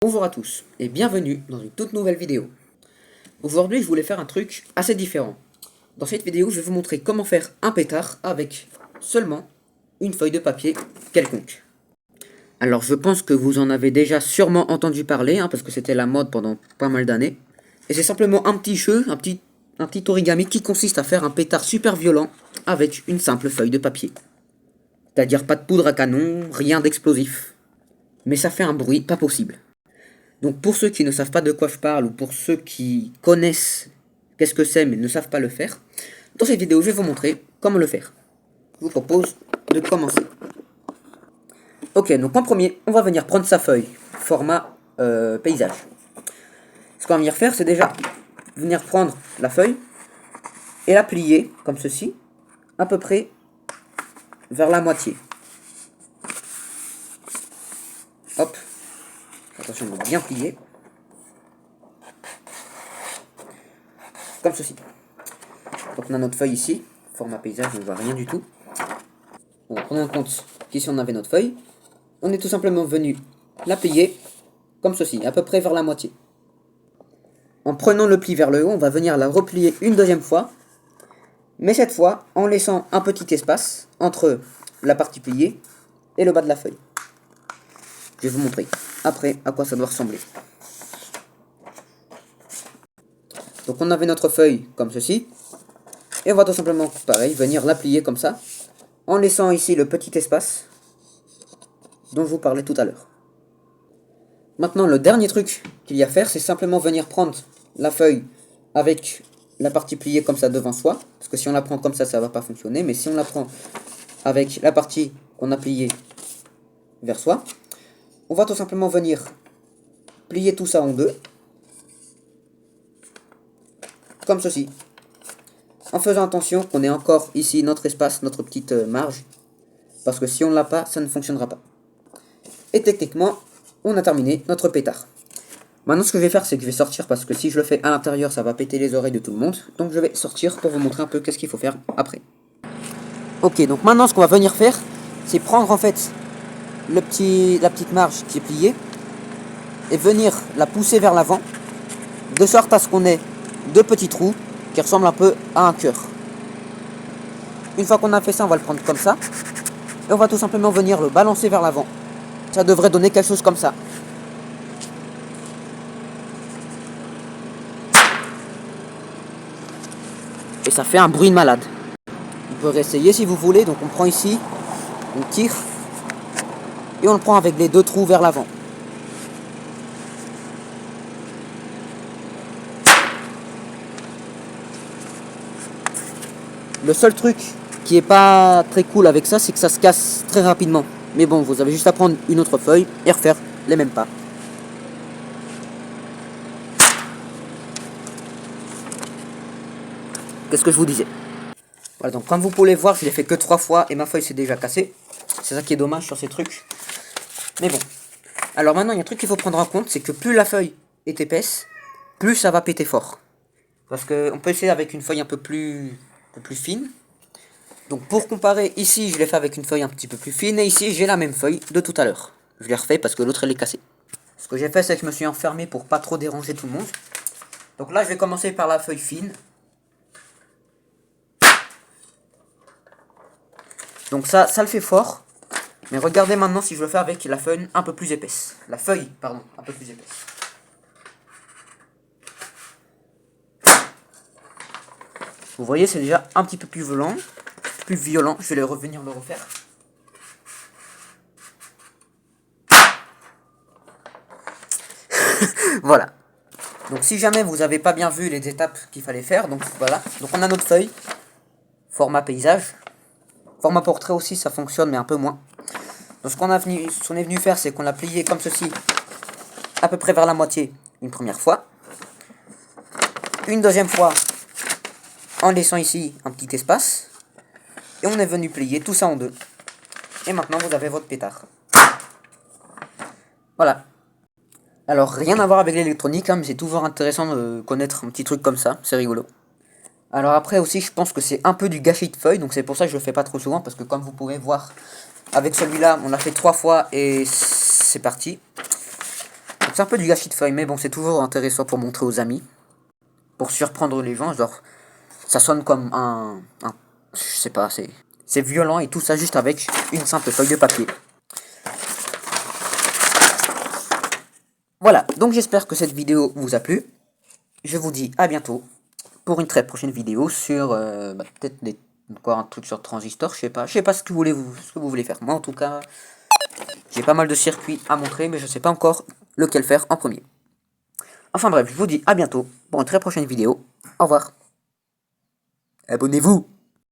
Bonjour à tous et bienvenue dans une toute nouvelle vidéo. Aujourd'hui je voulais faire un truc assez différent. Dans cette vidéo je vais vous montrer comment faire un pétard avec seulement une feuille de papier quelconque. Alors je pense que vous en avez déjà sûrement entendu parler parce que c'était la mode pendant pas mal d'années. Et c'est simplement un petit jeu, un petit origami qui consiste à faire un pétard super violent avec une simple feuille de papier. C'est-à-dire pas de poudre à canon, rien d'explosif. Mais ça fait un bruit pas possible. Donc pour ceux qui ne savent pas de quoi je parle, ou pour ceux qui connaissent qu'est-ce que c'est mais ne savent pas le faire, dans cette vidéo je vais vous montrer comment le faire. Je vous propose de commencer. Ok, donc en premier, on va venir prendre sa feuille, format paysage. Ce qu'on va venir faire, c'est déjà venir prendre la feuille et la plier, comme ceci, à peu près vers la moitié. Hop, attention de bien plier. Comme ceci. Donc on a notre feuille ici, format paysage, on ne voit rien du tout. On va prendre en compte qu'ici on avait notre feuille. On est tout simplement venu la plier comme ceci, à peu près vers la moitié. En prenant le pli vers le haut, on va venir la replier une deuxième fois, mais cette fois en laissant un petit espace entre la partie pliée et le bas de la feuille. Je vais vous montrer après à quoi ça doit ressembler. Donc on avait notre feuille comme ceci, et on va tout simplement, pareil, venir la plier comme ça, en laissant ici le petit espace dont je vous parlais tout à l'heure. Maintenant, le dernier truc qu'il y a à faire, c'est simplement venir prendre la feuille avec la partie pliée comme ça devant soi, parce que si on la prend comme ça va pas fonctionner, mais si on la prend avec la partie qu'on a pliée vers soi, on va tout simplement venir plier tout ça en deux, comme ceci, en faisant attention qu'on ait encore ici notre espace, notre petite marge, parce que si on ne l'a pas, ça ne fonctionnera pas. Et techniquement, on a terminé notre pétard. Maintenant, ce que je vais faire, c'est que je vais sortir, parce que si je le fais à l'intérieur, ça va péter les oreilles de tout le monde. Donc je vais sortir pour vous montrer un peu qu'est-ce qu'il faut faire après. Ok, donc maintenant, ce qu'on va venir faire, c'est prendre en fait la petite marge qui est pliée, et venir la pousser vers l'avant, de sorte à ce qu'on ait deux petits trous qui ressemblent un peu à un cœur. Une fois qu'on a fait ça, on va le prendre comme ça, et on va tout simplement venir le balancer vers l'avant. Ça devrait donner quelque chose comme ça. Et ça fait un bruit de malade. On peut réessayer si vous voulez. Donc on prend ici, on tire, et on le prend avec les deux trous vers l'avant. Le seul truc qui est pas très cool avec ça, c'est que ça se casse très rapidement. Mais bon, vous avez juste à prendre une autre feuille et refaire les mêmes pas. Qu'est-ce que je vous disais? Voilà, donc comme vous pouvez voir, je l'ai fait que 3 fois et ma feuille s'est déjà cassée. C'est ça qui est dommage sur ces trucs. Mais bon. Alors maintenant, il y a un truc qu'il faut prendre en compte, c'est que plus la feuille est épaisse, plus ça va péter fort. Parce qu'on peut essayer avec une feuille un peu plus fine. Donc pour comparer, ici je l'ai fait avec une feuille un petit peu plus fine, et ici j'ai la même feuille de tout à l'heure. Je l'ai refait parce que l'autre elle est cassée. Ce que j'ai fait, c'est que je me suis enfermé pour pas trop déranger tout le monde. Donc là je vais commencer par la feuille fine. Donc ça le fait fort. Mais regardez maintenant si je le fais avec la feuille un peu plus épaisse. La feuille, pardon, un peu plus épaisse. Vous voyez, c'est déjà un petit peu plus violent. Je vais revenir le refaire. Voilà. Donc si jamais vous n'avez pas bien vu les étapes qu'il fallait faire, donc voilà. Donc on a notre feuille, format paysage. Format portrait aussi, ça fonctionne, mais un peu moins. Donc ce qu'on est venu faire, c'est qu'on l'a plié comme ceci, à peu près vers la moitié, une première fois. Une deuxième fois, en laissant ici un petit espace. Et on est venu plier tout ça en deux. Et maintenant, vous avez votre pétard. Voilà. Alors, rien à voir avec l'électronique, mais c'est toujours intéressant de connaître un petit truc comme ça. C'est rigolo. Alors après aussi, je pense que c'est un peu du gâchis de feuilles. Donc c'est pour ça que je le fais pas trop souvent. Parce que comme vous pouvez voir, avec celui-là, on l'a fait 3 fois et c'est parti. Donc C'est un peu du gâchis de feuilles, mais bon, c'est toujours intéressant pour montrer aux amis. Pour surprendre les gens, genre, ça sonne comme je sais pas, c'est violent et tout ça juste avec une simple feuille de papier. Voilà, donc j'espère que cette vidéo vous a plu. Je vous dis à bientôt pour une très prochaine vidéo sur peut-être encore un truc sur transistor, je sais pas ce que vous voulez faire. Moi en tout cas, j'ai pas mal de circuits à montrer, mais je sais pas encore lequel faire en premier. Enfin bref, je vous dis à bientôt pour une très prochaine vidéo. Au revoir. Abonnez-vous.